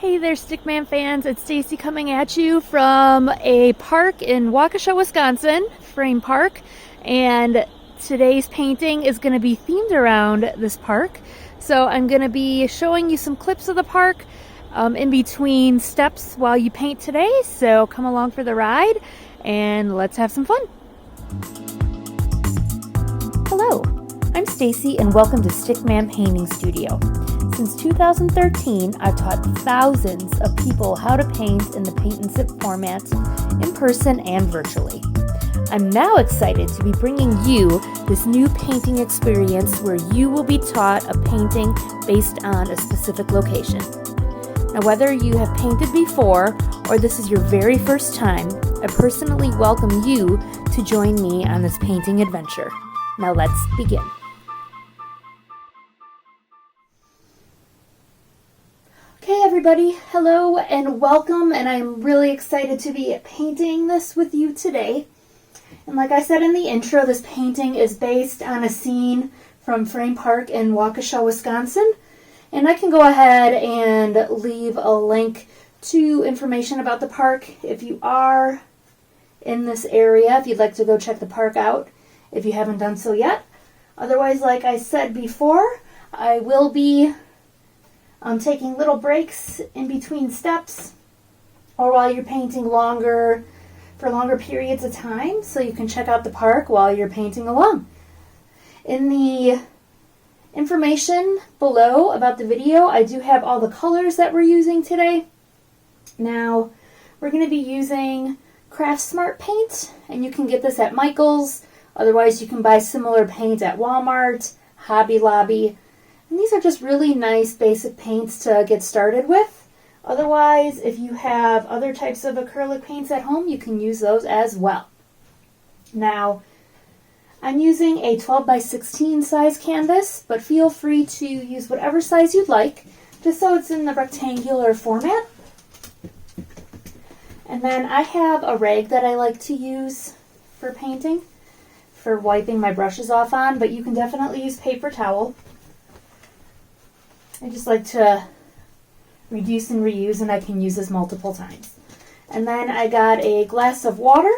Hey there, Stickman fans. It's Stacy coming at you from a park in Waukesha, Wisconsin, Frame Park. And today's painting is going to be themed around this park. So I'm going to be showing you some clips of the park in between steps while you paint today. So come along for the ride and let's have some fun. Hello, I'm Stacy and welcome to Stickman Painting Studio. Since 2013, I've taught thousands of people how to paint in the paint and sip format, in person and virtually. I'm now excited to be bringing you this new painting experience where you will be taught a painting based on a specific location. Now, whether you have painted before or this is your very first time, I personally welcome you to join me on this painting adventure. Now let's begin. Okay everybody, hello and welcome, and I'm really excited to be painting this with you today. And like I said in the intro, this painting is based on a scene from Frame Park in Waukesha, Wisconsin. And I can go ahead and leave a link to information about the park if you are in this area, if you'd like to go check the park out, if you haven't done so yet. Otherwise, like I said before, I will be taking little breaks in between steps or while you're painting for longer periods of time, so you can check out the park while you're painting along. In the information below about the video, I do have all the colors that we're using today. Now, we're going to be using Craft Smart paint, and you can get this at Michael's. Otherwise, you can buy similar paint at Walmart, Hobby Lobby. And these are just really nice basic paints to get started with. Otherwise, if you have other types of acrylic paints at home, you can use those as well. Now, I'm using a 12 by 16 size canvas, but feel free to use whatever size you'd like, just so it's in the rectangular format. And then I have a rag that I like to use for painting, for wiping my brushes off on, but you can definitely use paper towel. I just like to reduce and reuse, and I can use this multiple times. And then I got a glass of water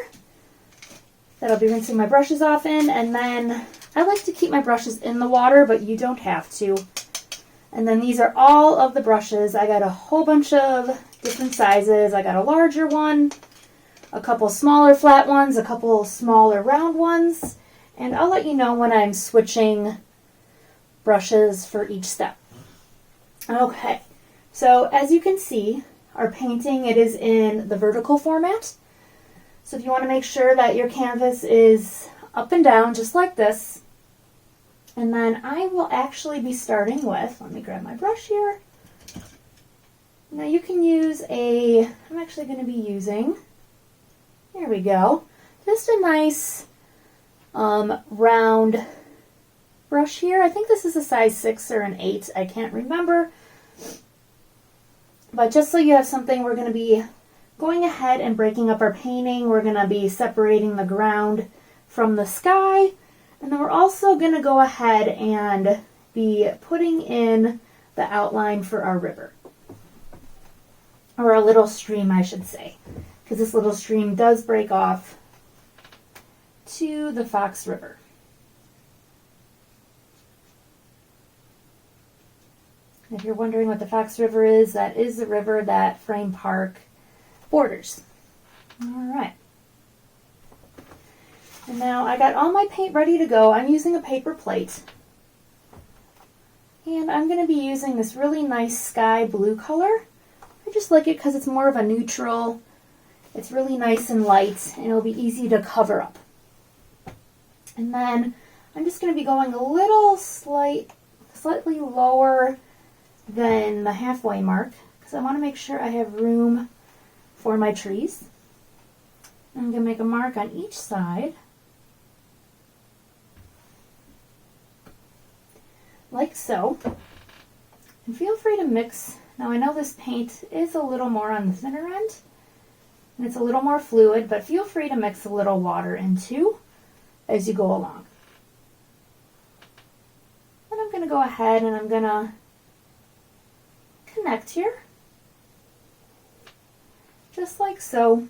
that I'll be rinsing my brushes off in, and then I like to keep my brushes in the water, but you don't have to. And then these are all of the brushes. I got a whole bunch of different sizes. I got a larger one, a couple smaller flat ones, a couple smaller round ones, and I'll let you know when I'm switching brushes for each step. Okay, so as you can see, our painting, it is in the vertical format. So if you want to make sure that your canvas is up and down just like this, and then I will actually be starting with, let me grab my brush here. Now you can use I'm actually going to be using, there we go, just a nice round brush here. I think this is a size 6 or an 8. I can't remember. But just so you have something, we're going to be going ahead and breaking up our painting. We're going to be separating the ground from the sky. And then we're also going to go ahead and be putting in the outline for our river. Or a little stream, I should say. Because this little stream does break off to the Fox River. If you're wondering what the Fox River is, that is the river that Frame Park borders. All right. And now I got all my paint ready to go. I'm using a paper plate. And I'm going to be using this really nice sky blue color. I just like it because it's more of a neutral. It's really nice and light, and it'll be easy to cover up. And then I'm just going to be going a little slightly lower than the halfway mark, because I want to make sure I have room for my trees. I'm going to make a mark on each side, like so. And feel free to mix. Now I know this paint is a little more on the thinner end, and it's a little more fluid, but feel free to mix a little water in too as you go along. And I'm going to go ahead and I'm going to connect here. just like so.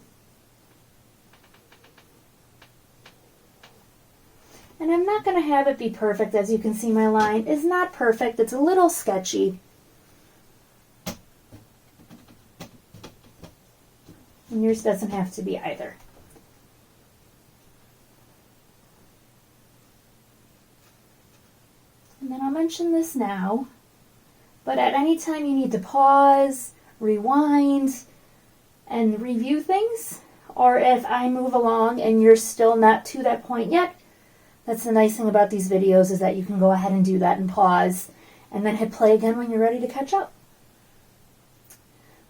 And I'm not going to have it be perfect. As you can see, my line is not perfect. It's a little sketchy. And yours doesn't have to be either. And then I'll mention this now, but at any time you need to pause, rewind, and review things, or if I move along and you're still not to that point yet, that's the nice thing about these videos, is that you can go ahead and do that and pause and then hit play again when you're ready to catch up.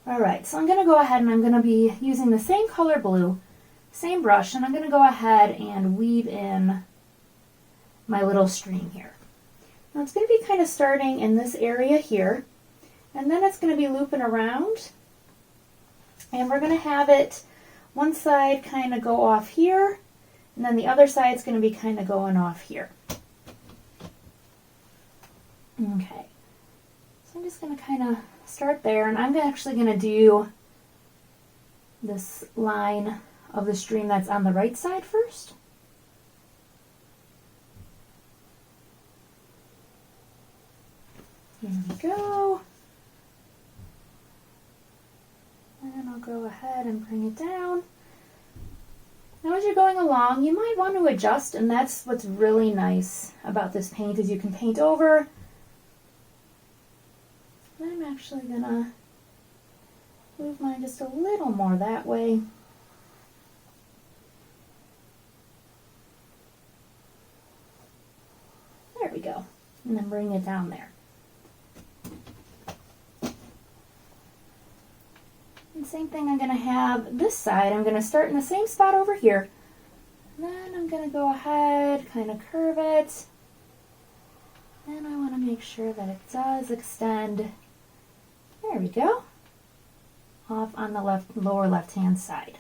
Alright, so I'm going to go ahead and I'm going to be using the same color blue, same brush, and I'm going to go ahead and weave in my little stream here. Now it's going to be kind of starting in this area here, and then it's going to be looping around, and we're going to have it one side kind of go off here, and then the other side's going to be kind of going off here. Okay, so I'm just going to kind of start there, and I'm actually going to do this line of the stream that's on the right side first. Here we go. And I'll go ahead and bring it down. Now as you're going along, you might want to adjust, and that's what's really nice about this paint, is you can paint over. I'm actually gonna move mine just a little more that way. There we go. And then bring it down there. And same thing I'm gonna have this side. I'm gonna start in the same spot over here. And then I'm gonna go ahead, kind of curve it. And I wanna make sure that it does extend. There we go. Off on the lower left-hand side.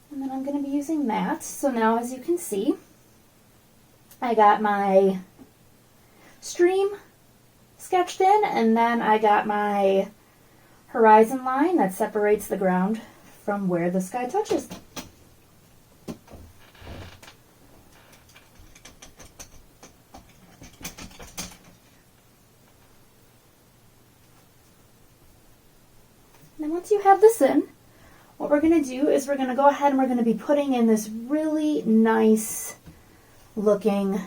And then I'm going to be using that. So now, as you can see, I got my stream sketched in, and then I got my horizon line that separates the ground from where the sky touches. And once you have this in, what we're going to do is we're going to go ahead and we're going to be putting in this really nice looking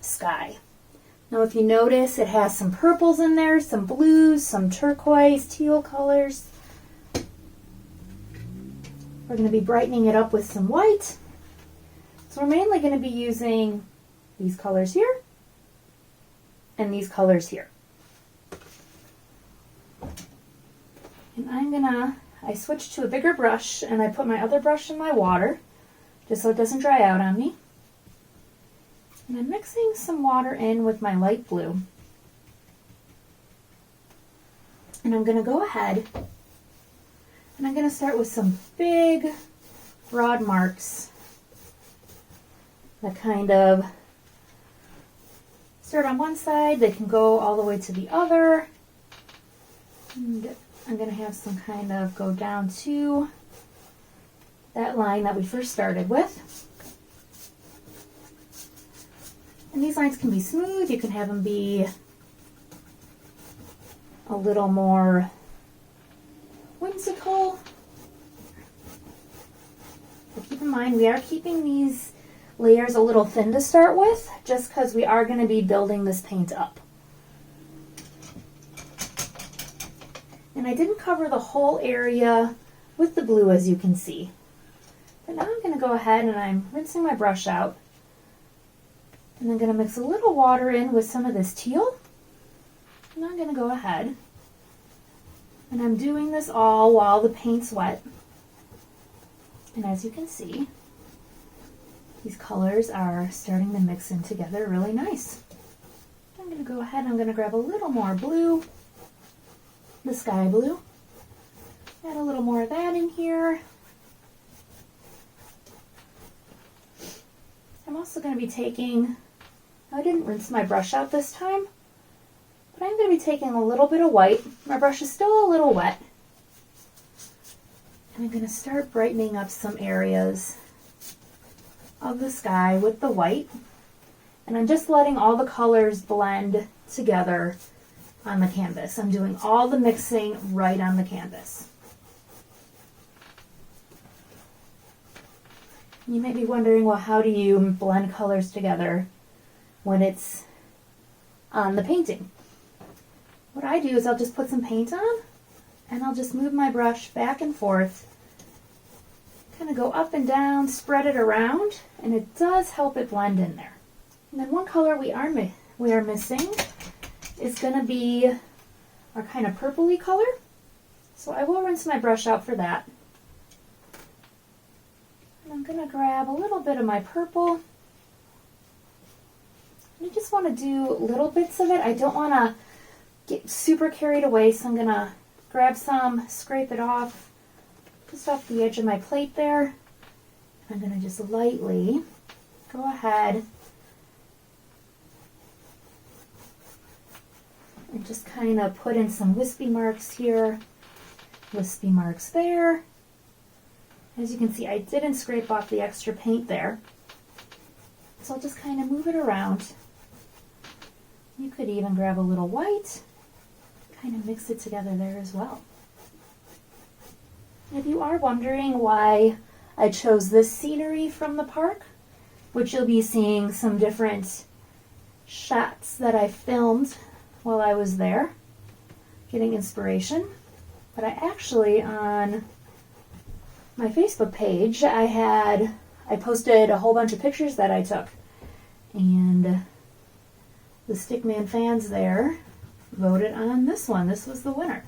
sky. Now if you notice, it has some purples in there, some blues, some turquoise, teal colors. We're going to be brightening it up with some white. So we're mainly going to be using these colors here and these colors here. And I switched to a bigger brush, and I put my other brush in my water, just so it doesn't dry out on me. And I'm mixing some water in with my light blue. And I'm going to go ahead, and I'm going to start with some big, broad marks that kind of start on one side, they can go all the way to the other. And I'm going to have some kind of go down to that line that we first started with. And these lines can be smooth, you can have them be a little more whimsical. But keep in mind, we are keeping these layers a little thin to start with, just because we are going to be building this paint up. And I didn't cover the whole area with the blue, as you can see. But now I'm going to go ahead and I'm rinsing my brush out. And I'm going to mix a little water in with some of this teal. And I'm going to go ahead. And I'm doing this all while the paint's wet. And as you can see, these colors are starting to mix in together really nice. I'm going to go ahead and I'm going to grab a little more blue. The sky blue. Add a little more of that in here. I'm also going to be taking, I didn't rinse my brush out this time, But I'm going to be taking a little bit of white. My brush is still a little wet. And I'm going to start brightening up some areas of the sky with the white. And I'm just letting all the colors blend together on the canvas. I'm doing all the mixing right on the canvas. You may be wondering, well, how do you blend colors together when it's on the painting? What I do is I'll just put some paint on and I'll just move my brush back and forth, kind of go up and down, spread it around, and it does help it blend in there. And then one color we are missing is going to be our kind of purpley color. So I will rinse my brush out for that. And I'm going to grab a little bit of my purple. I just want to do little bits of it. I don't want to get super carried away, so I'm going to grab some, scrape it off, just off the edge of my plate there. I'm going to just lightly go ahead and just kind of put in some wispy marks here, wispy marks there. As you can see, I didn't scrape off the extra paint there. So I'll just kind of move it around. You could even grab a little white, kind of mix it together there as well. If you are wondering why I chose this scenery from the park, which you'll be seeing some different shots that I filmed while I was there, getting inspiration. But I actually, on my Facebook page, I posted a whole bunch of pictures that I took. And the Stickman fans there voted on this one. This was the winner.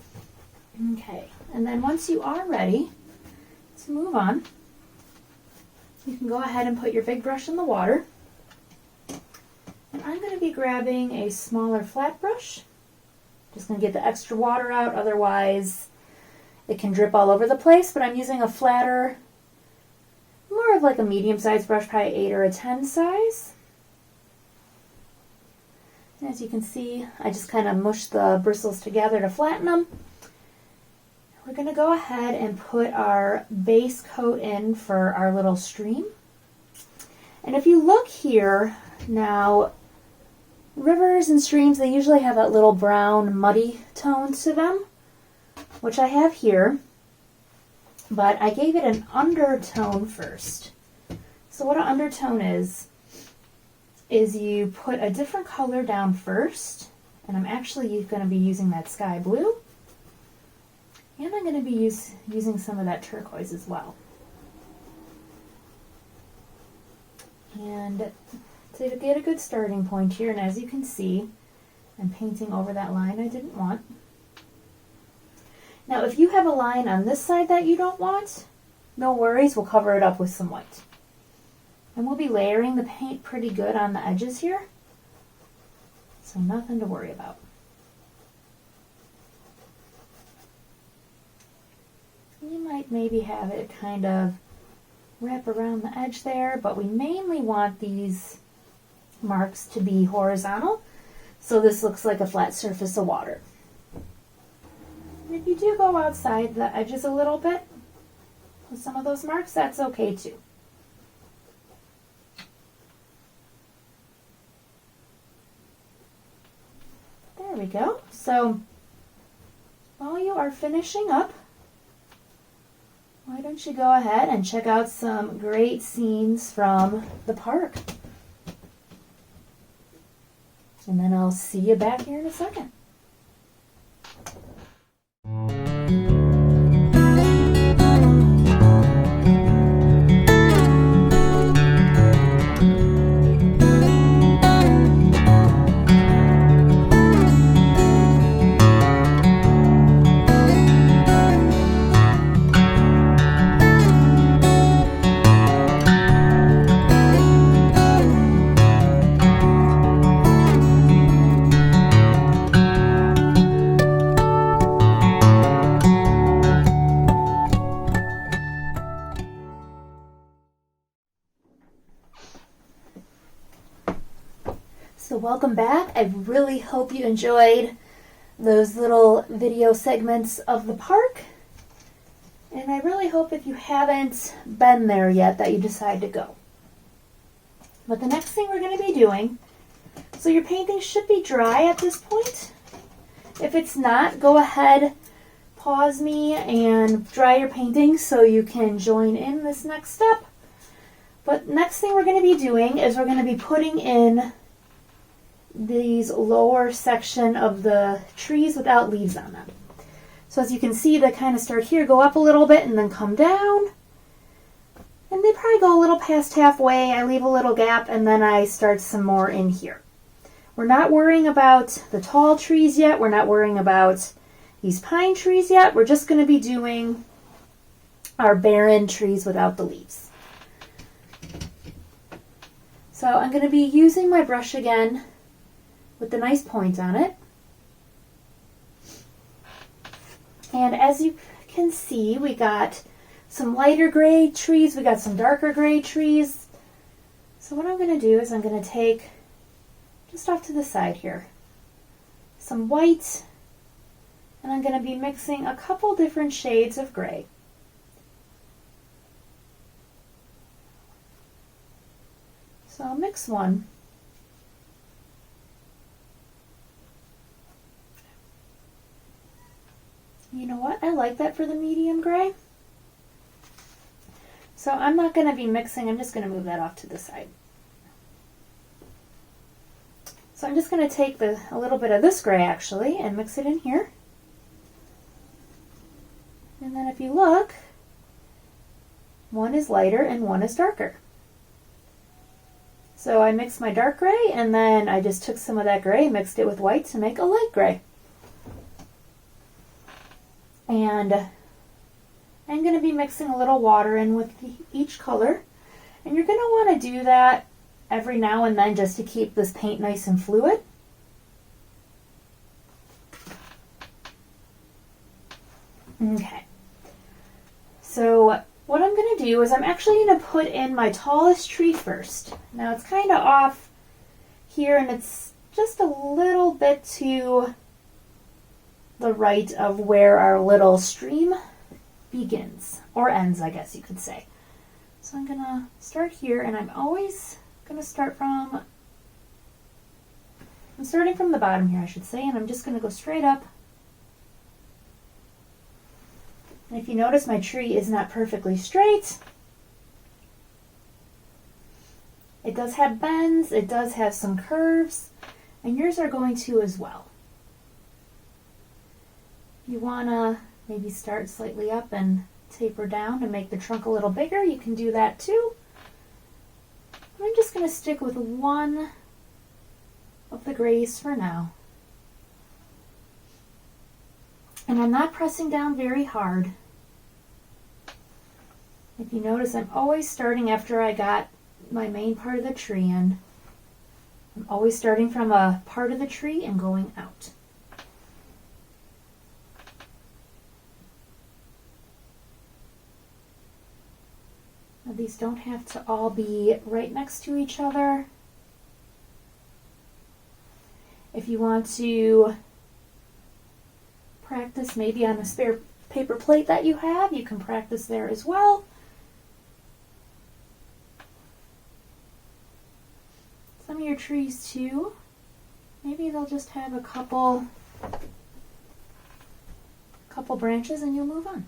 Okay, and then once you are ready to move on, you can go ahead and put your big brush in the water. And I'm going to be grabbing a smaller flat brush. Just going to get the extra water out, otherwise it can drip all over the place, but I'm using a flatter, more of like a medium-sized brush, probably 8 or a 10 size. And as you can see, I just kind of mushed the bristles together to flatten them. We're going to go ahead and put our base coat in for our little stream. And if you look here now, rivers and streams, they usually have that little brown muddy tone to them, which I have here, but I gave it an undertone first. So what an undertone is you put a different color down first, and I'm actually going to be using that sky blue, and I'm going to be using some of that turquoise as well. And to get a good starting point here, and as you can see, I'm painting over that line I didn't want. Now, if you have a line on this side that you don't want, no worries, we'll cover it up with some white. And we'll be layering the paint pretty good on the edges here, so nothing to worry about. You might maybe have it kind of wrap around the edge there, but we mainly want these marks to be horizontal, so this looks like a flat surface of water. And if you do go outside the edges a little bit with some of those marks, that's okay too. There we go. So while you are finishing up, why don't you go ahead and check out some great scenes from the park. And then I'll see you back here in a second. So welcome back. I really hope you enjoyed those little video segments of the park. And I really hope if you haven't been there yet that you decide to go. But the next thing we're going to be doing, so your painting should be dry at this point. If it's not, go ahead, pause me and dry your painting so you can join in this next step. But next thing we're going to be doing is we're going to be putting in these lower section of the trees without leaves on them. So as you can see, they kind of start here, go up a little bit, and then come down. And they probably go a little past halfway. I leave a little gap, and then I start some more in here. We're not worrying about the tall trees yet. We're not worrying about these pine trees yet. We're just going to be doing our barren trees without the leaves. So I'm going to be using my brush again with the nice point on it. And as you can see, we got some lighter gray trees, we got some darker gray trees. So what I'm going to do is I'm going to take, just off to the side here, some white, and I'm going to be mixing a couple different shades of gray. So I'll mix one. You know what? I like that for the medium gray. So I'm not going to be mixing, I'm just going to move that off to the side. So I'm just going to take a little bit of this gray actually and mix it in here. And then if you look, one is lighter and one is darker. So I mixed my dark gray and then I just took some of that gray and mixed it with white to make a light gray. And I'm going to be mixing a little water in with each color. And you're going to want to do that every now and then just to keep this paint nice and fluid. Okay. So what I'm going to do is I'm actually going to put in my tallest tree first. Now it's kind of off here and it's just a little bit to the right of where our little stream begins, or ends, I guess you could say. So I'm going to start here, and I'm always going to start from, I'm starting from the bottom here, I should say, and I'm just going to go straight up. And if you notice, my tree is not perfectly straight. It does have bends, it does have some curves, and yours are going to as well. You want to maybe start slightly up and taper down to make the trunk a little bigger. You can do that too. I'm just going to stick with one of the grays for now. And I'm not pressing down very hard. If you notice, I'm always starting after I got my main part of the tree in. I'm always starting from a part of the tree and going out. Now, these don't have to all be right next to each other. If you want to practice maybe on a spare paper plate that you have, you can practice there as well. Some of your trees too, maybe they'll just have a couple branches and you'll move on.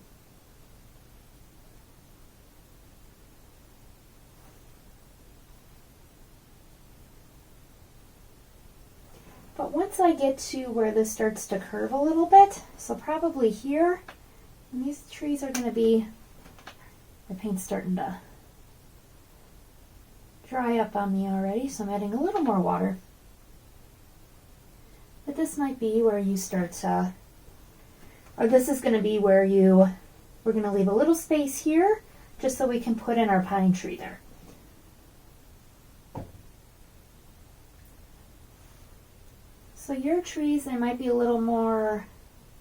But once I get to where this starts to curve a little bit, so probably here, and these trees are going to be, the paint's starting to dry up on me already, so I'm adding a little more water. But this might be where you start to, or this is going to be where we're going to leave a little space here, just so we can put in our pine tree there. So your trees, they might be a little more,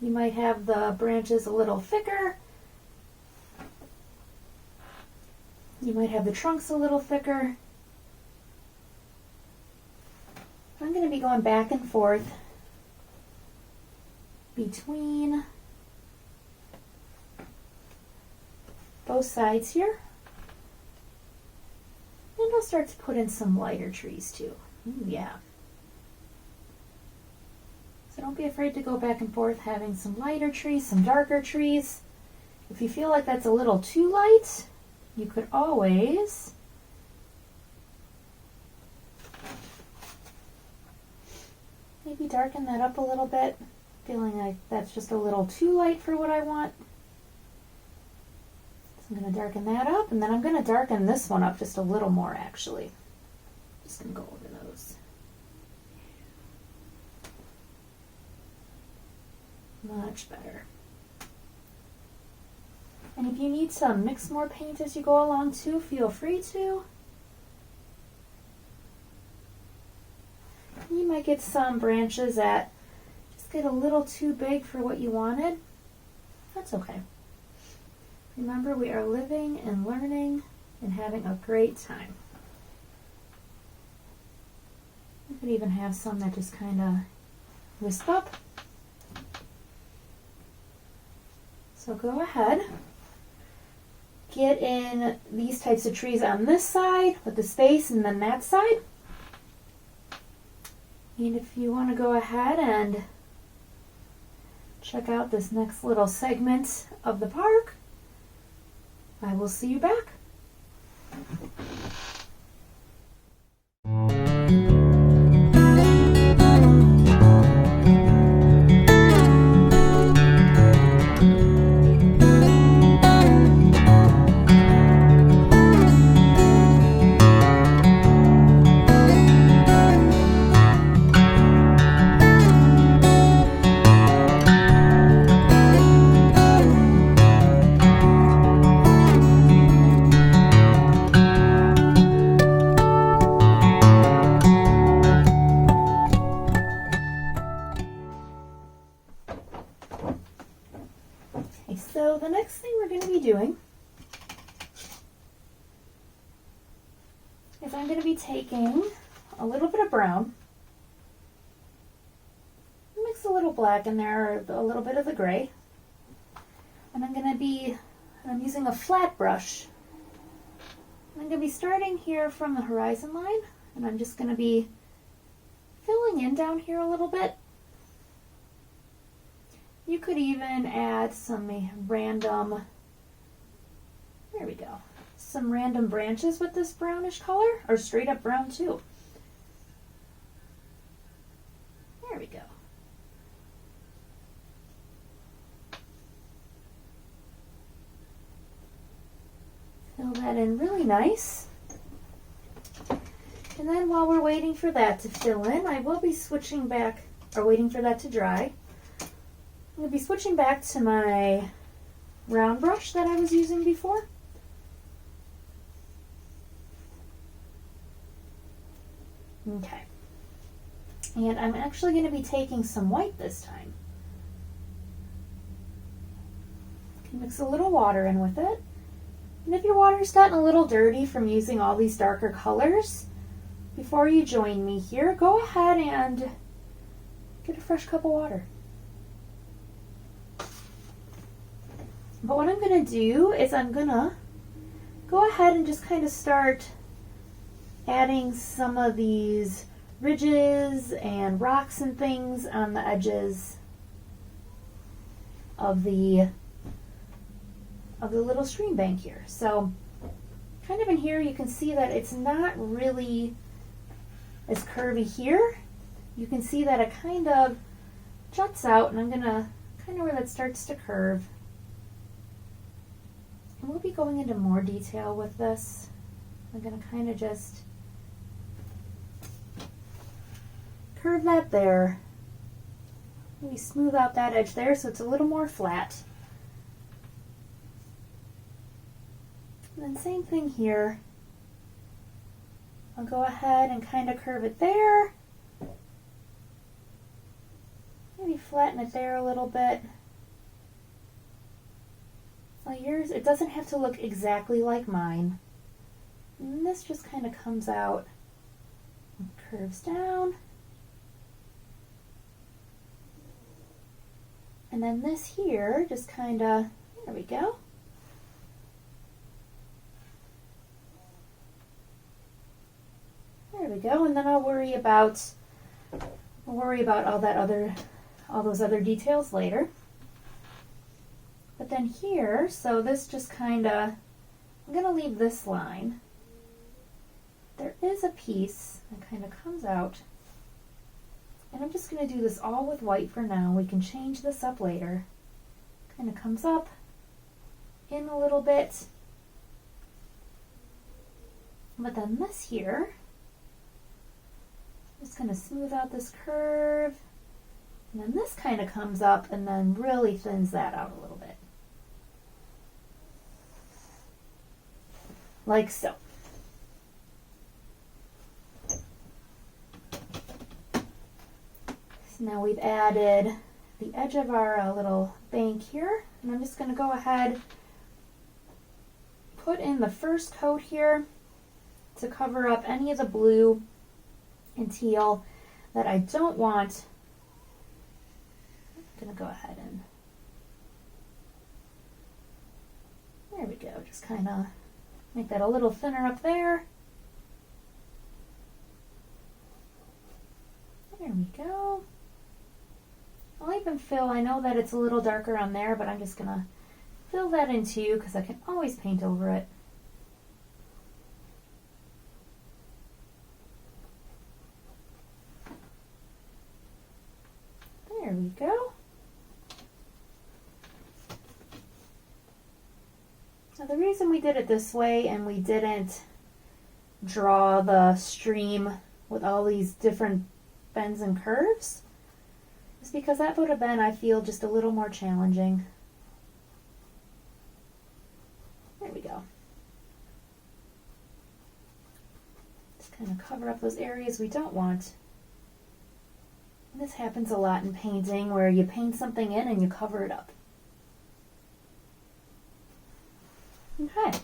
you might have the branches a little thicker. You might have the trunks a little thicker. I'm going to be going back and forth between both sides here. And I'll start to put in some lighter trees too. Ooh, yeah. So don't be afraid to go back and forth having some lighter trees, some darker trees. If you feel like that's a little too light, you could always maybe darken that up a little bit, feeling like that's just a little too light for what I want. So I'm going to darken that up, and then I'm going to darken this one up just a little more actually. Just going to go over those. Much better. And if you need to mix more paint as you go along too, feel free to. You might get some branches that just get a little too big for what you wanted. That's okay. Remember, we are living and learning and having a great time. You could even have some that just kind of wisp up. So go ahead, get in these types of trees on this side with the space and then that side. And if you want to go ahead and check out this next little segment of the park, I will see you back. So the next thing we're going to be doing is I'm going to be taking a little bit of brown, mix a little black in there, or a little bit of the gray, and I'm using a flat brush. I'm going to be starting here from the horizon line, and I'm just going to be filling in down here a little bit. You could even add some random, there we go, some random branches with this brownish color, or straight up brown too. There we go. Fill that in really nice. And then while we're waiting for that to fill in, I will be switching back, or waiting for that to dry. I'm going to be switching back to my round brush that I was using before. Okay. And I'm actually going to be taking some white this time. Can mix a little water in with it. And if your water's gotten a little dirty from using all these darker colors, before you join me here, go ahead and get a fresh cup of water. But what I'm going to do is I'm going to go ahead and just kind of start adding some of these ridges and rocks and things on the edges of the little stream bank here. So kind of in here you can see that it's not really as curvy here. You can see that it kind of juts out, and I'm going to kind of where that starts to curve. And we'll be going into more detail with this. I'm going to kind of just curve that there. Maybe smooth out that edge there so it's a little more flat. And then same thing here. I'll go ahead and kind of curve it there. Maybe flatten it there a little bit. Well, yours, it doesn't have to look exactly like mine. And this just kind of comes out and curves down. And then this here, just kind of, there we go. There we go, and then I'll worry about all those other details later. But then here, so this just kind of, I'm going to leave this line. There is a piece that kind of comes out, and I'm just going to do this all with white for now. We can change this up later. Kind of comes up in a little bit. But then this here, just going to smooth out this curve. And then this kind of comes up and then really thins that out a little bit. Like so. So now we've added the edge of our little bank here. And I'm just going to go ahead, put in the first coat here to cover up any of the blue and teal that I don't want. I'm going to go ahead and, there we go, just kind of make that a little thinner up there. There we go. I'll even fill, I know that it's a little darker on there, but I'm just going to fill that in too because I can always paint over it. There we go. Now the reason we did it this way and we didn't draw the stream with all these different bends and curves is because that would have been, I feel, just a little more challenging. There we go. Just kind of cover up those areas we don't want. And this happens a lot in painting where you paint something in and you cover it up. Okay.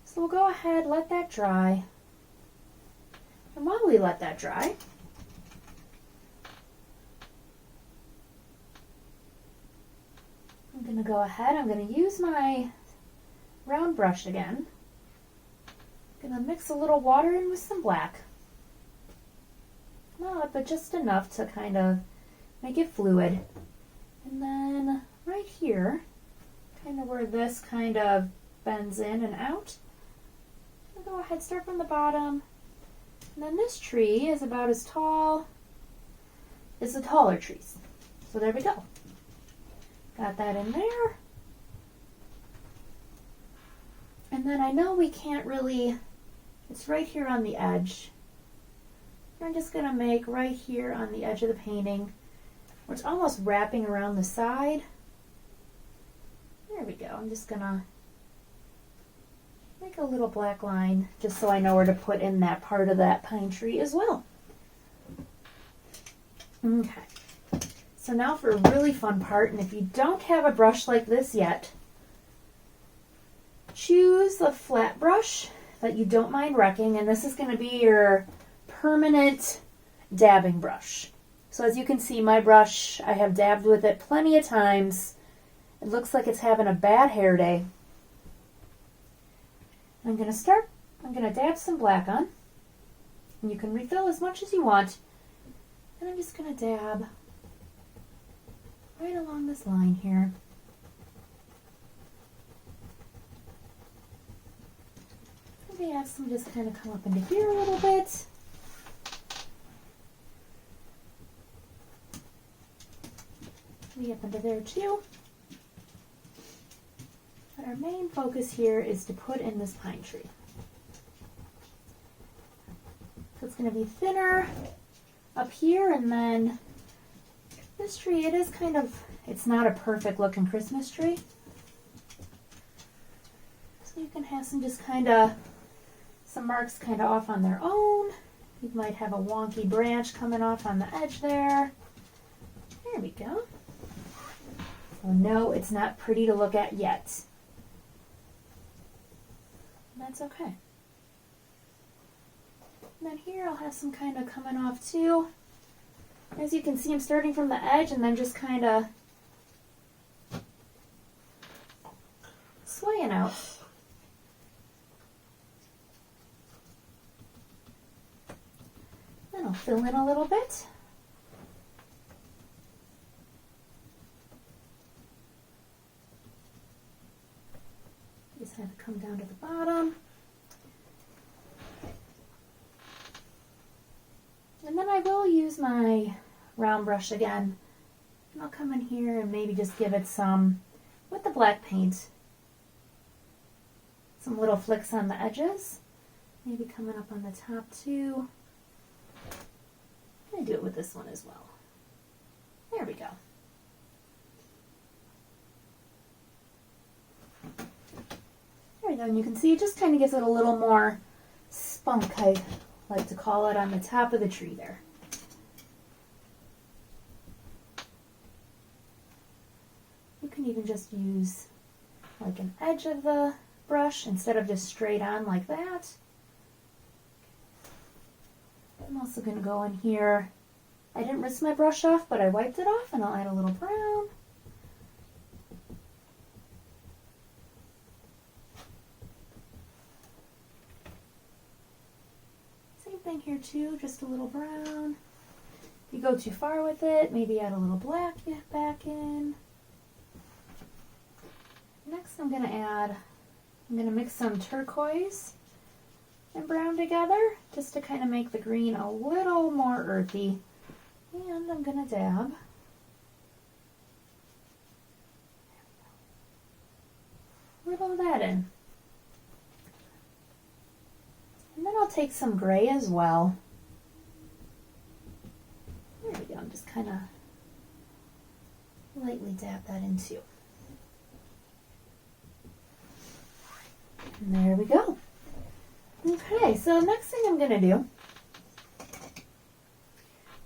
So we'll go ahead, let that dry. And while we let that dry, I'm going to go ahead, I'm going to use my round brush again. I'm going to mix a little water in with some black. Not, but just enough to kind of make it fluid. And then right here, kind of where this kind of bends in and out, I'll go ahead, start from the bottom. And then this tree is about as tall as the taller trees. So there we go. Got that in there. And then I know we can't really, it's right here on the edge. I'm just going to make right here on the edge of the painting, where it's almost wrapping around the side. There we go. I'm just going to make a little black line just so I know where to put in that part of that pine tree as well. Okay. So now for a really fun part, and if you don't have a brush like this yet, choose the flat brush that you don't mind wrecking, and this is going to be your permanent dabbing brush. So as you can see, my brush, I have dabbed with it plenty of times. It looks like it's having a bad hair day. I'm going to dab some black on, and you can refill as much as you want. And I'm just going to dab right along this line here. Maybe have some just kind of come up into here a little bit. Maybe up into there too. But our main focus here is to put in this pine tree. So it's going to be thinner up here, and then this tree, it is kind of, it's not a perfect looking Christmas tree. So you can have some just kind of, some marks kind of off on their own. You might have a wonky branch coming off on the edge there. There we go. So no, it's not pretty to look at yet. That's okay. And then here I'll have some kind of coming off too. As you can see, I'm starting from the edge and then just kind of swaying out. Then I'll fill in a little bit. Just have to come down to the bottom. And then I will use my round brush again. And I'll come in here and maybe just give it some, with the black paint, some little flicks on the edges. Maybe coming up on the top too. I'm going to do it with this one as well. There we go. There we go, and you can see it just kind of gives it a little more spunk, I like to call it, on the top of the tree there. You can even just use like an edge of the brush instead of just straight on like that. I'm also going to go in here. I didn't rinse my brush off, but I wiped it off, and I'll add a little brown. Same thing here too, just a little brown. If you go too far with it, maybe add a little black back in. Next I'm going to mix some turquoise and brown together just to kind of make the green a little more earthy. And I'm going to dab a little of that in. And then I'll take some gray as well. There we go, I'm just kind of lightly dab that in too. And there we go. Okay, so the next thing I'm going to do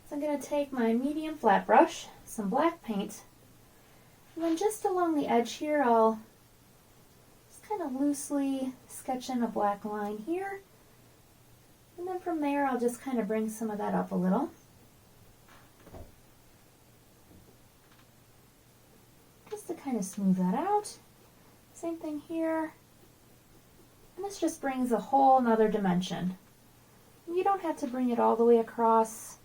is I'm going to take my medium flat brush, some black paint, and then just along the edge here I'll just kind of loosely sketch in a black line here. And then from there I'll just kind of bring some of that up a little. Just to kind of smooth that out. Same thing here. And this just brings a whole nother dimension. You don't have to bring it all the way across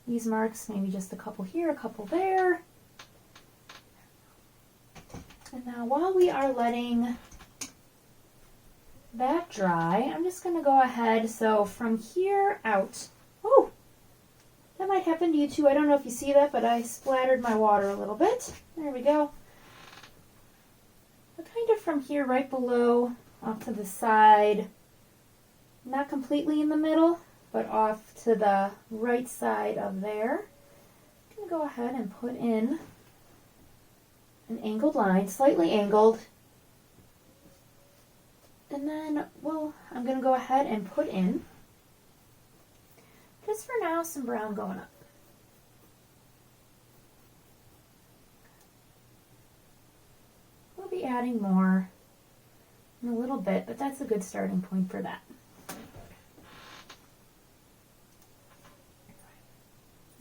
these marks, maybe just a couple here, a couple there. And now while we are letting that dry, I'm just going to go ahead, so from here out, oh, that might happen to you too. I don't know if you see that, but I splattered my water a little bit. There we go. But kind of from here right below, off to the side, not completely in the middle, but off to the right side of there. I'm going to go ahead and put in an angled line, slightly angled. And then, I'm going to go ahead and put in, just for now, some brown going up. We'll be adding more in a little bit, but that's a good starting point for that.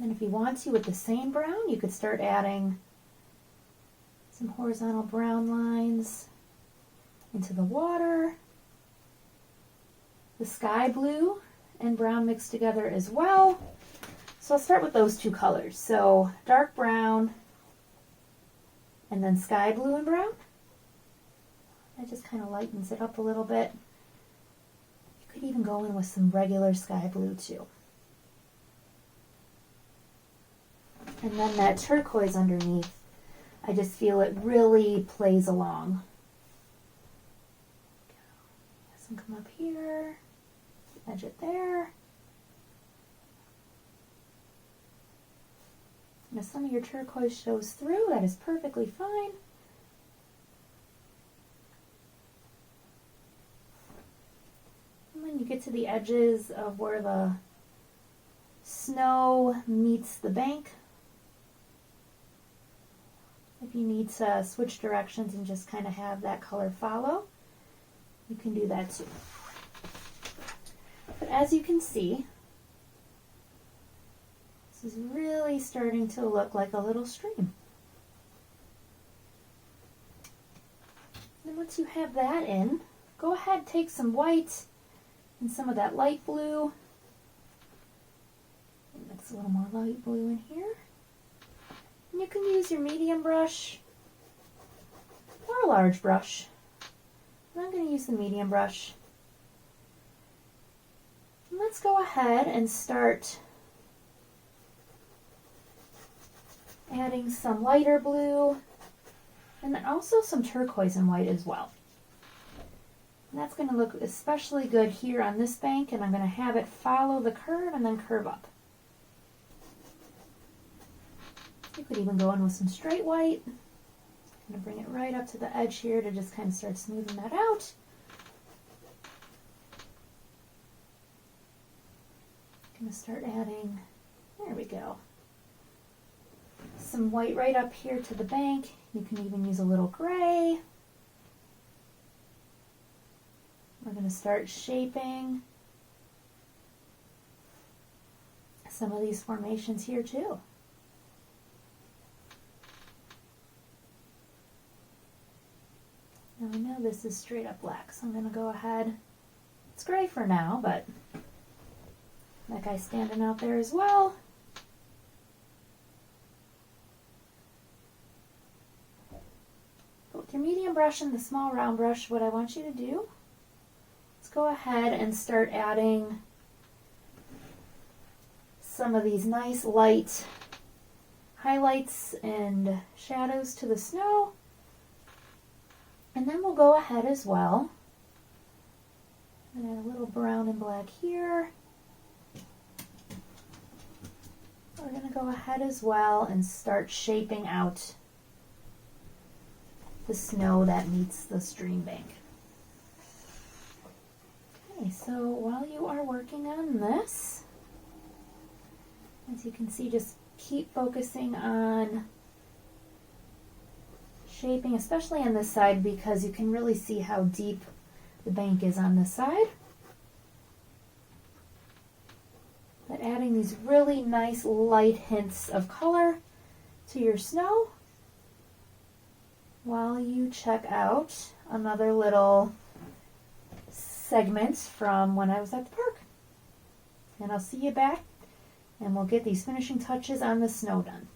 And if you want to, with the same brown, you could start adding some horizontal brown lines into the water, the sky blue and brown mixed together as well. So I'll start with those two colors. So dark brown and then sky blue and brown. That just kind of lightens it up a little bit. You could even go in with some regular sky blue too. And then that turquoise underneath, I just feel it really plays along. Some come up here, edge it there. And if some of your turquoise shows through, that is perfectly fine. And when you get to the edges of where the snow meets the bank, if you need to switch directions and just kind of have that color follow, you can do that too. But as you can see, this This is really starting to look like a little stream. And once you have that in, go ahead, take some white and some of that light blue. Mix a little more light blue in here. And you can use your medium brush or a large brush. I'm going to use the medium brush. And let's go ahead and start adding some lighter blue and then also some turquoise and white as well. And that's going to look especially good here on this bank, and I'm going to have it follow the curve and then curve up. You could even go in with some straight white. I'm going to bring it right up to the edge here to just kind of start smoothing that out. I'm going to start adding, there we go, some white right up here to the bank. You can even use a little gray. We're going to start shaping some of these formations here too. Now I know this is straight up black, so I'm going to go ahead. It's gray for now, but that guy's standing out there as well. But with your medium brush and the small round brush, what I want you to do is go ahead and start adding some of these nice light highlights and shadows to the snow. And then we'll go ahead as well and add a little brown and black here. We're going to go ahead as well and start shaping out the snow that meets the stream bank. Okay, so while you are working on this, as you can see, just keep focusing on shaping, especially on this side, because you can really see how deep the bank is on this side. But adding these really nice light hints of color to your snow while you check out another little segment from when I was at the park. And I'll see you back and we'll get these finishing touches on the snow done.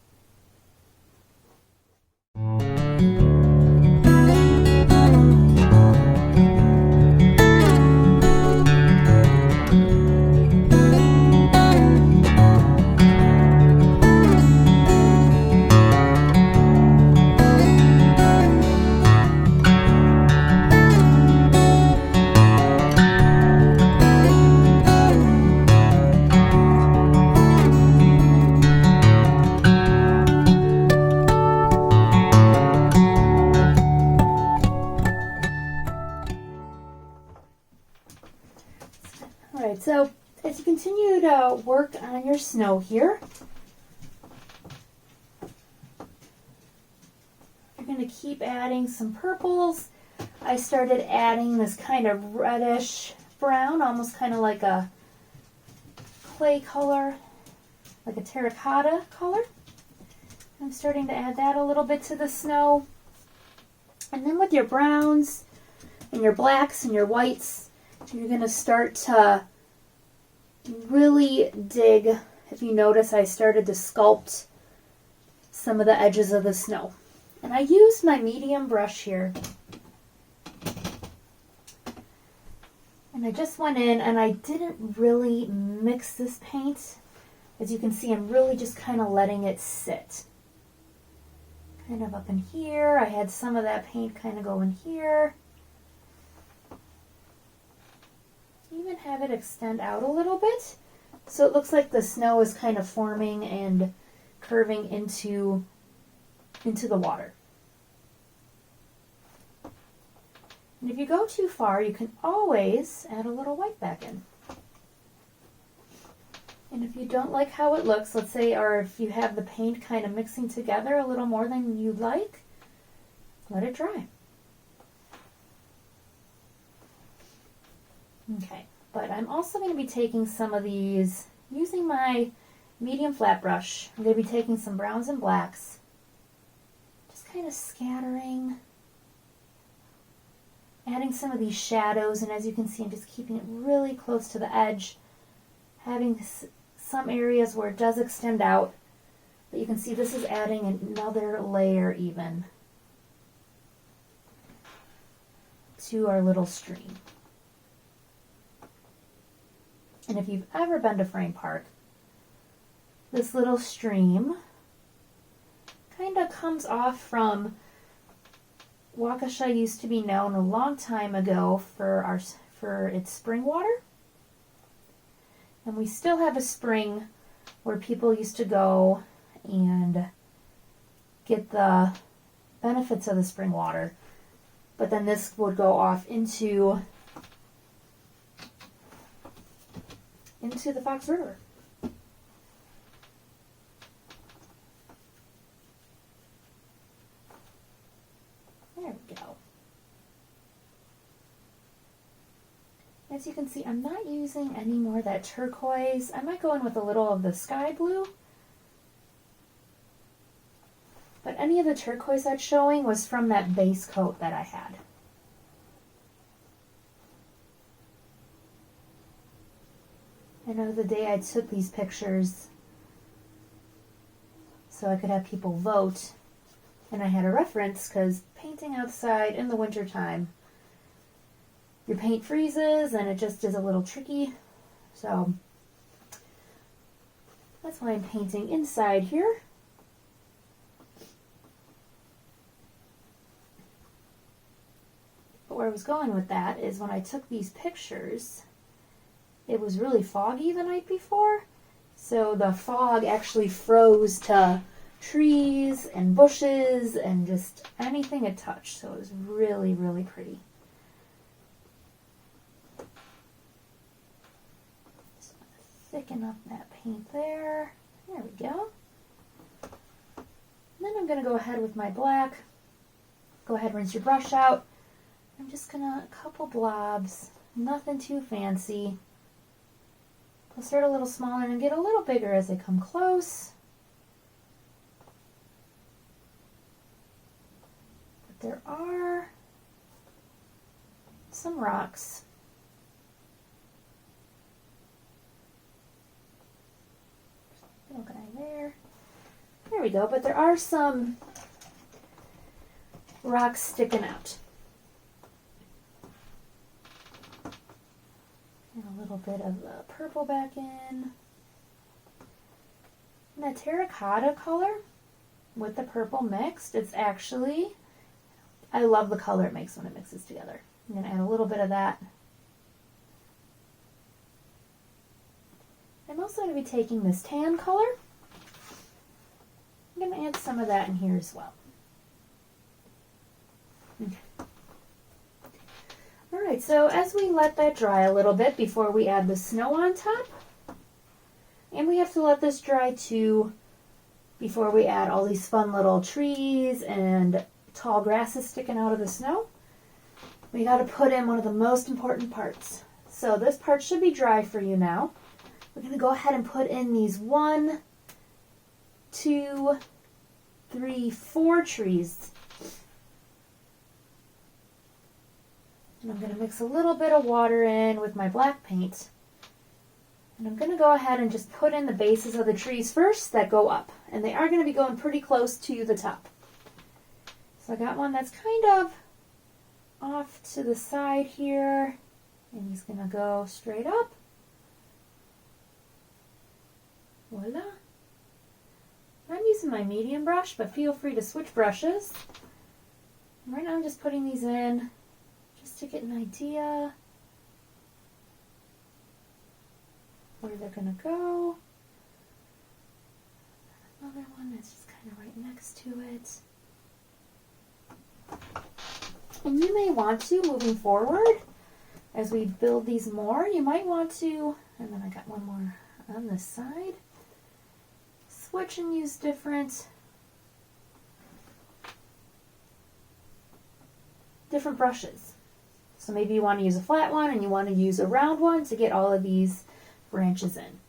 Alright, so as you continue to work on your snow here, you're going to keep adding some purples. I started adding this kind of reddish brown, almost kind of like a clay color, like a terracotta color. I'm starting to add that a little bit to the snow. And then with your browns and your blacks and your whites, you're going to start to really dig. If you notice, I started to sculpt some of the edges of the snow. And I used my medium brush here. And I just went in and I didn't really mix this paint. As you can see, I'm really just kind of letting it sit. Kind of up in here. I had some of that paint kind of go in here. Even have it extend out a little bit so it looks like the snow is kind of forming and curving into the water. And if you go too far, you can always add a little white back in. And if you don't like how it looks, let's say, or if you have the paint kind of mixing together a little more than you like, let it dry. Okay, but I'm also going to be taking some of these, using my medium flat brush. I'm going to be taking some browns and blacks, just kind of scattering, adding some of these shadows, and as you can see, I'm just keeping it really close to the edge, having some areas where it does extend out, but you can see this is adding another layer even to our little stream. And if you've ever been to Frame Park, this little stream kind of comes off from Waukesha used to be known a long time ago for its spring water. And we still have a spring where people used to go and get the benefits of the spring water. But then this would go off into the Fox River. There we go. As you can see, I'm not using any more of that turquoise. I might go in with a little of the sky blue. But any of the turquoise that's showing was from that base coat that I had. I know the day I took these pictures so I could have people vote, and I had a reference because painting outside in the winter time, your paint freezes and it just is a little tricky. So that's why I'm painting inside here. But where I was going with that is when I took these pictures, it was really foggy the night before. So the fog actually froze to trees and bushes and just anything it touched. So it was really, really pretty. Just want to thicken up that paint there. There we go. And then I'm going to go ahead with my black. Go ahead, rinse your brush out. I'm just going to, a couple blobs, nothing too fancy. They'll start a little smaller and get a little bigger as they come close. But there are some rocks. Little guy there. There we go, but there are some rocks sticking out. And a little bit of the purple back in. And that terracotta color with the purple mixed, it's actually, I love the color it makes when it mixes together. I'm going to add a little bit of that. I'm also going to be taking this tan color. I'm going to add some of that in here as well. Okay. Alright, so as we let that dry a little bit before we add the snow on top, and we have to let this dry too before we add all these fun little trees and tall grasses sticking out of the snow, we got to put in one of the most important parts. So this part should be dry for you now. We're going to go ahead and put in these 1, 2, 3, 4 trees. And I'm going to mix a little bit of water in with my black paint. And I'm going to go ahead and just put in the bases of the trees first that go up. And they are going to be going pretty close to the top. So I got one that's kind of off to the side here. And he's going to go straight up. Voila. I'm using my medium brush, but feel free to switch brushes. And right now I'm just putting these in just to get an idea where they're going to go. Another one that's just kind of right next to it. And you may want to, moving forward, as we build these more, you might want to, and then I got one more on this side, switch and use different brushes. So maybe you want to use a flat one and you want to use a round one to get all of these branches in.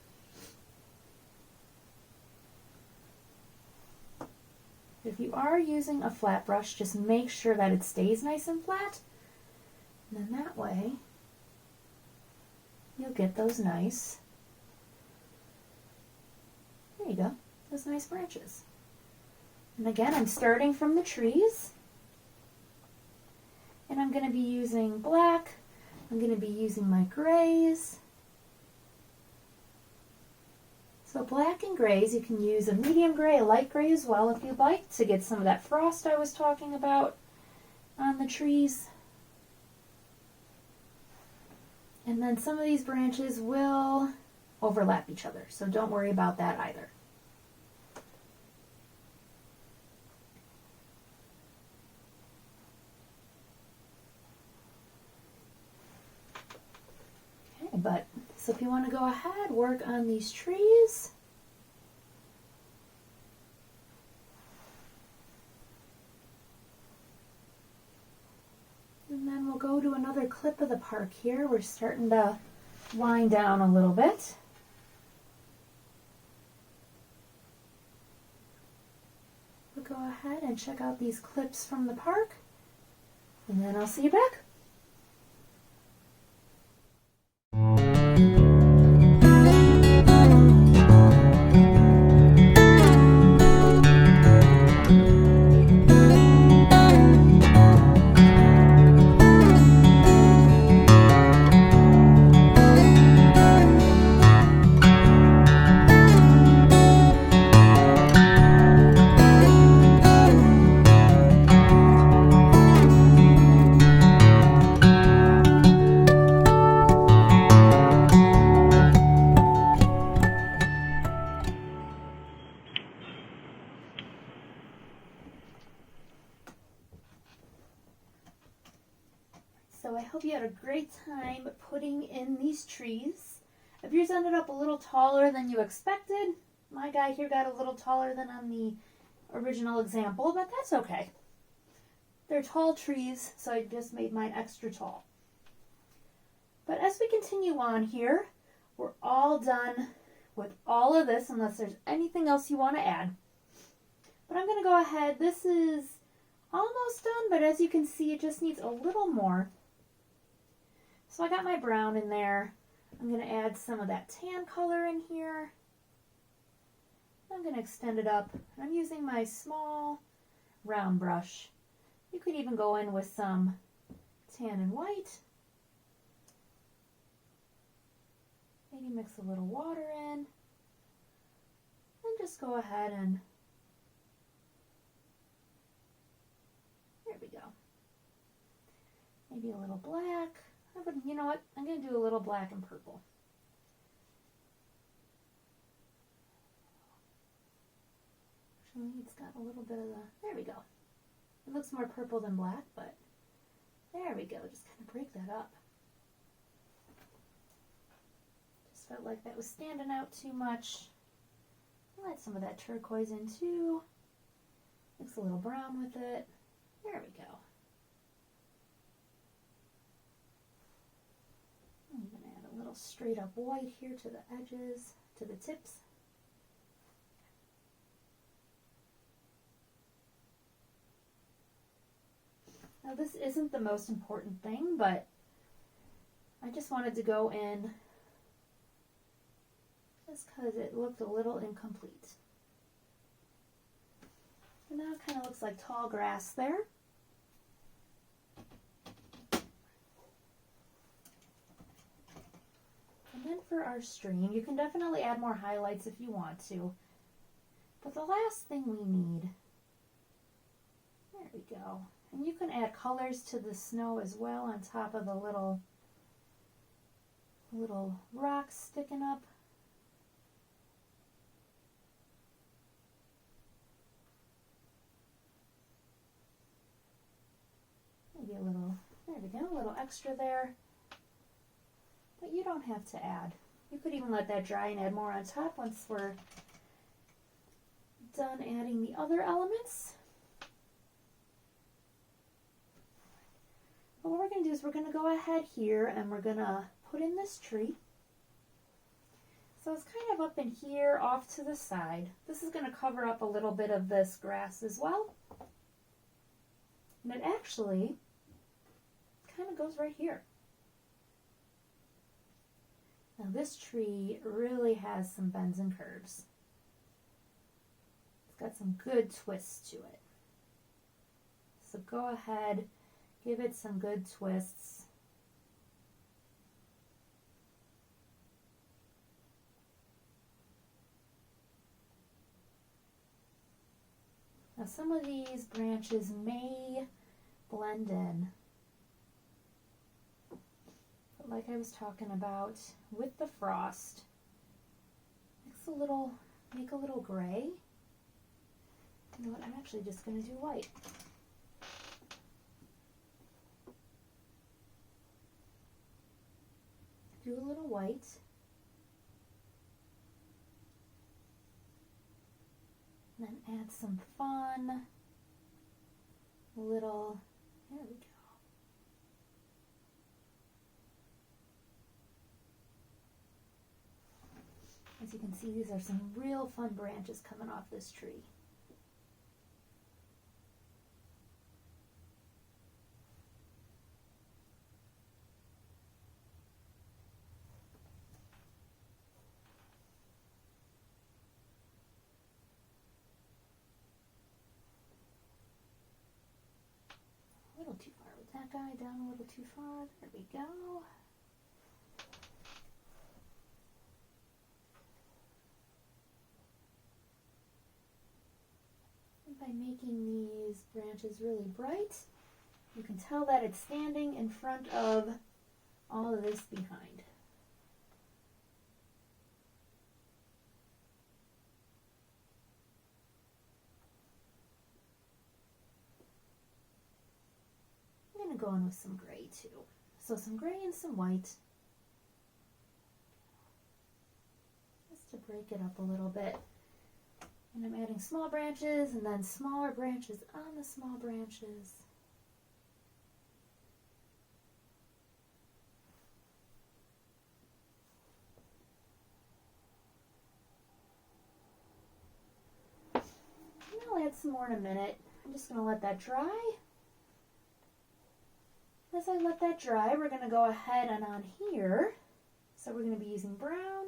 If you are using a flat brush, just make sure that it stays nice and flat. And then that way, you'll get those nice, there you go, those nice branches. And again, I'm starting from the trees. And I'm going to be using black. I'm going to be using my grays. So black and grays, you can use a medium gray, a light gray as well if you'd like to get some of that frost I was talking about on the trees. And then some of these branches will overlap each other, so don't worry about that either. But so if you want to go ahead, work on these trees. And then we'll go to another clip of the park here. We're starting to wind down a little bit. We'll go ahead and check out these clips from the park. And then I'll see you back. So I hope you had a great time putting in these trees. If yours ended up a little taller than you expected, my guy here got a little taller than on the original example, but that's okay. They're tall trees, so I just made mine extra tall. But as we continue on here, we're all done with all of this unless there's anything else you want to add. But I'm going to go ahead. This is almost done, but as you can see, it just needs a little more. So I got my brown in there. I'm going to add some of that tan color in here. I'm going to extend it up. I'm using my small round brush. You could even go in with some tan and white. Maybe mix a little water in. And just go ahead and there we go. Maybe a little black. You know what? I'm going to do a little black and purple. Actually, it's got a little bit of the, there we go. It looks more purple than black, but there we go. Just kind of break that up. Just felt like that was standing out too much. I'll add some of that turquoise in too. Mix a little brown with it. There we go. I'm going to add a little straight up white here to the edges, to the tips. Now this isn't the most important thing, but I just wanted to go in just because it looked a little incomplete. And now it kind of looks like tall grass there. And then for our stream, you can definitely add more highlights if you want to. But the last thing we need, there we go. And you can add colors to the snow as well on top of the little rocks sticking up. Maybe a little, there we go, a little extra there. But you don't have to add. You could even let that dry and add more on top once we're done adding the other elements. But what we're going to do is we're going to go ahead here and we're going to put in this tree. So it's kind of up in here off to the side. This is going to cover up a little bit of this grass as well. And it actually kind of goes right here. Now this tree really has some bends and curves. It's got some good twists to it. So go ahead, give it some good twists. Now some of these branches may blend in. But like I was talking about with the frost, make a little gray. You know what, I'm actually just going to do white. Do a little white. And then add some fun little, there we go. As you can see, these are some real fun branches coming off this tree. A little too far with that guy, down a little too far. There we go. By making these branches really bright, you can tell that it's standing in front of all of this behind. I'm going to go in with some gray too. So some gray and some white, just to break it up a little bit. And I'm adding small branches and then smaller branches on the small branches. And I'll add some more in a minute. I'm just going to let that dry. As I let that dry, we're going to go ahead and on here. So we're going to be using brown.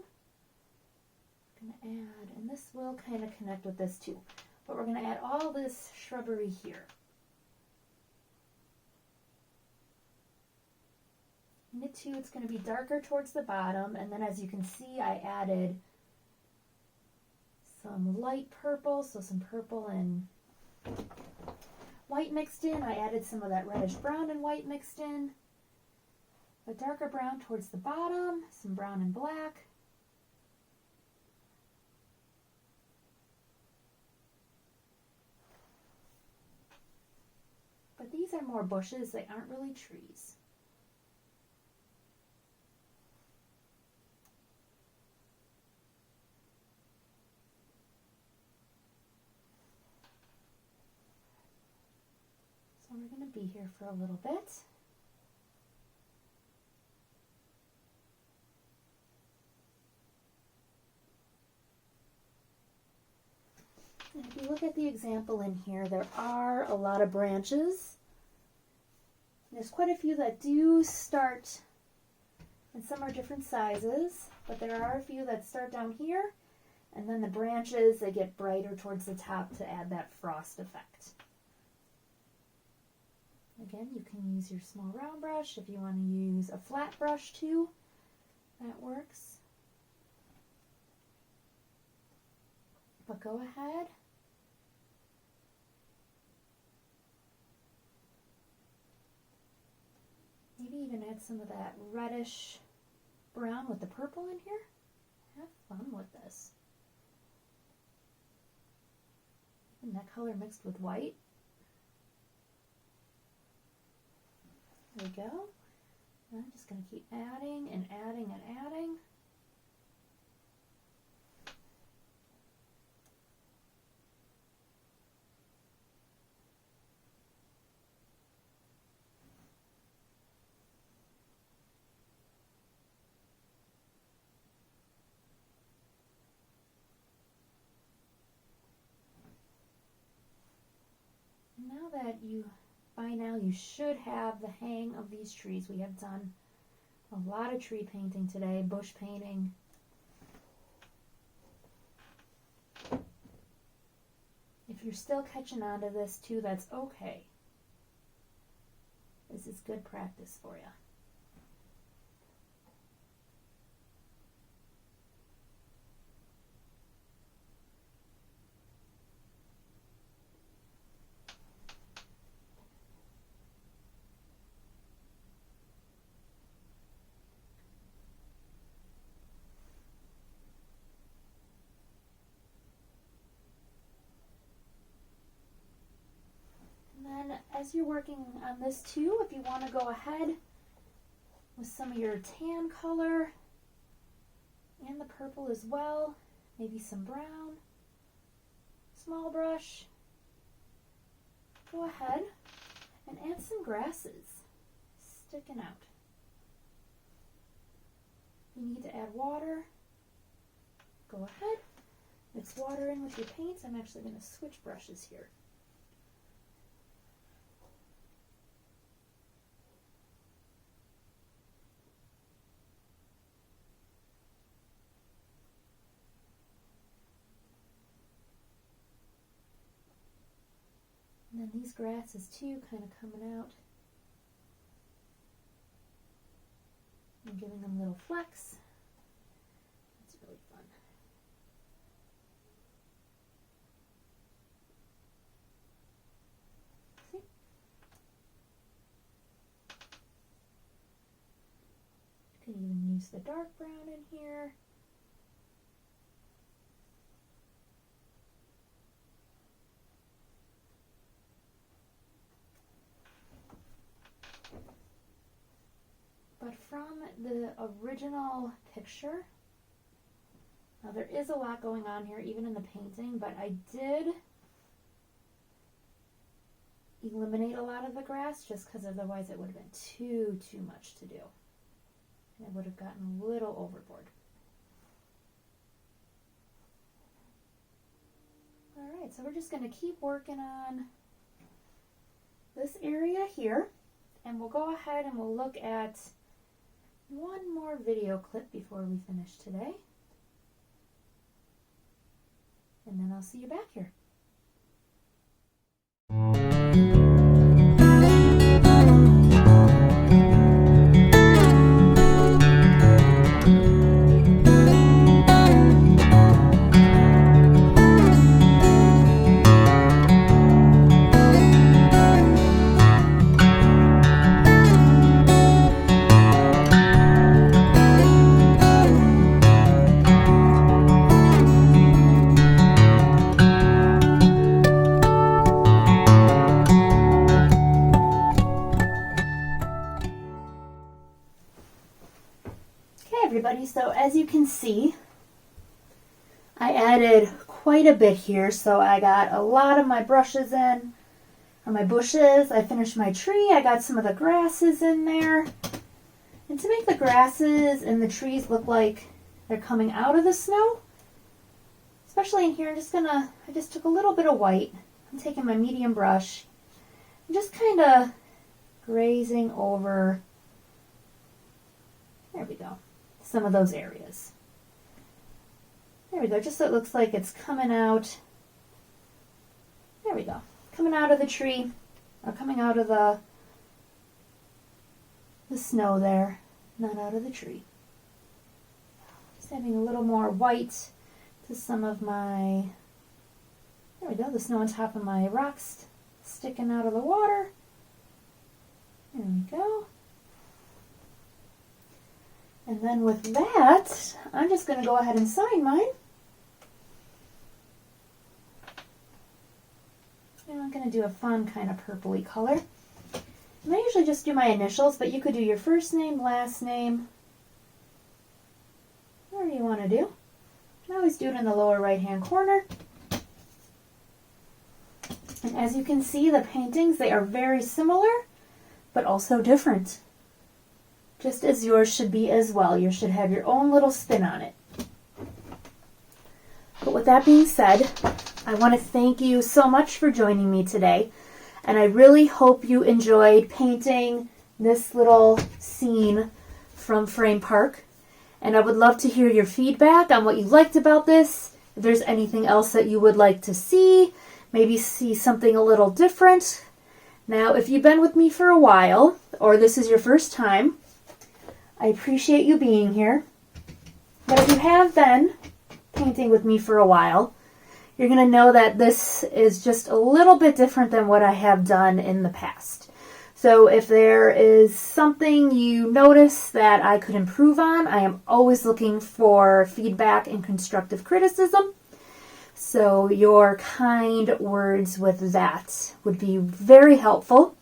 Going to add, and this will kind of connect with this too, but we're going to add all this shrubbery here. In it too, it's going to be darker towards the bottom, and then as you can see, I added some light purple, so some purple and white mixed in. I added some of that reddish brown and white mixed in. A darker brown towards the bottom, some brown and black. But these are more bushes, they aren't really trees. So we're going to be here for a little bit. And if you look at the example in here, there are a lot of branches. There's quite a few that do start, and some are different sizes, but there are a few that start down here, and then the branches, they get brighter towards the top to add that frost effect. Again, you can use your small round brush. If you want to use a flat brush too, that works. But go ahead. Maybe even add some of that reddish brown with the purple in here. Have fun with this. And that color mixed with white. There we go. And I'm just going to keep adding and adding and adding. Now that by now you should have the hang of these trees. We have done a lot of tree painting today, bush painting. If you're still catching on to this too, that's okay. This is good practice for you. As you're working on this too, if you want to go ahead with some of your tan color and the purple as well, maybe some brown, small brush, go ahead and add some grasses sticking out. You need to add water. Go ahead, mix water in with your paints. I'm actually going to switch brushes here. And then these grasses too, kind of coming out and giving them little flecks. That's really fun. See? You could even use the dark brown in here. But from the original picture, now there is a lot going on here, even in the painting, but I did eliminate a lot of the grass just because otherwise it would have been too much to do. And it would have gotten a little overboard. All right, so we're just going to keep working on this area here, and we'll go ahead and we'll look at one more video clip before we finish today. And then I'll see you back here. Everybody, so as you can see, I added quite a bit here, so I got a lot of my brushes in, or my bushes. I finished my tree, I got some of the grasses in there, and to make the grasses and the trees look like they're coming out of the snow, especially in here, I just took a little bit of white. I'm taking my medium brush and just kind of grazing over, there we go, some of those areas. There we go, just so it looks like it's coming out. There we go, coming out of the tree, or coming out of the snow there, not out of the tree. Just adding a little more white to some of my, there we go, the snow on top of my rocks sticking out of the water. There we go. And then with that, I'm just going to go ahead and sign mine. And I'm going to do a fun kind of purpley color. And I usually just do my initials, but you could do your first name, last name, whatever you want to do. I always do it in the lower right-hand corner. And as you can see, the paintings, they are very similar, but also different. Just as yours should be as well. You should have your own little spin on it. But with that being said, I want to thank you so much for joining me today. And I really hope you enjoyed painting this little scene from Frame Park. And I would love to hear your feedback on what you liked about this. If there's anything else that you would like to see, maybe see something a little different. Now, if you've been with me for a while, or this is your first time, I appreciate you being here. But if you have been painting with me for a while, you're going to know that this is just a little bit different than what I have done in the past. So if there is something you notice that I could improve on, I am always looking for feedback and constructive criticism. So your kind words with that would be very helpful.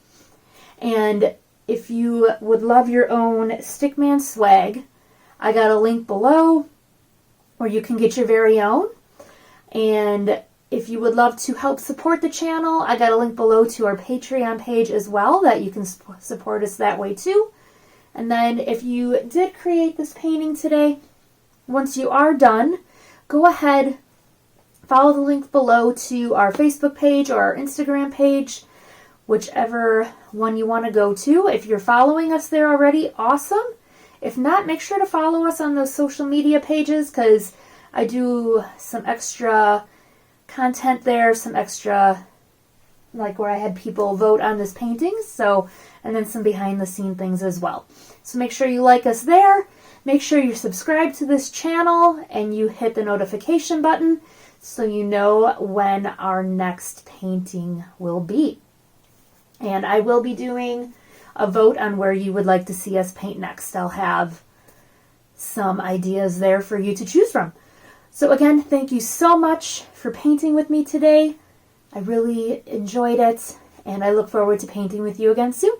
And if you would love your own Stickman swag, I got a link below where you can get your very own. And if you would love to help support the channel, I got a link below to our Patreon page as well that you can support us that way too. And then if you did create this painting today, once you are done, go ahead, follow the link below to our Facebook page or our Instagram page, whichever one you want to go to. If you're following us there already, awesome. If not, make sure to follow us on those social media pages because I do some extra content there, some extra, like where I had people vote on this painting, and then some behind the scene things as well. So make sure you like us there, make sure you subscribe to this channel, and you hit the notification button so you know when our next painting will be. And I will be doing a vote on where you would like to see us paint next. I'll have some ideas there for you to choose from. So again, thank you so much for painting with me today. I really enjoyed it, and I look forward to painting with you again soon.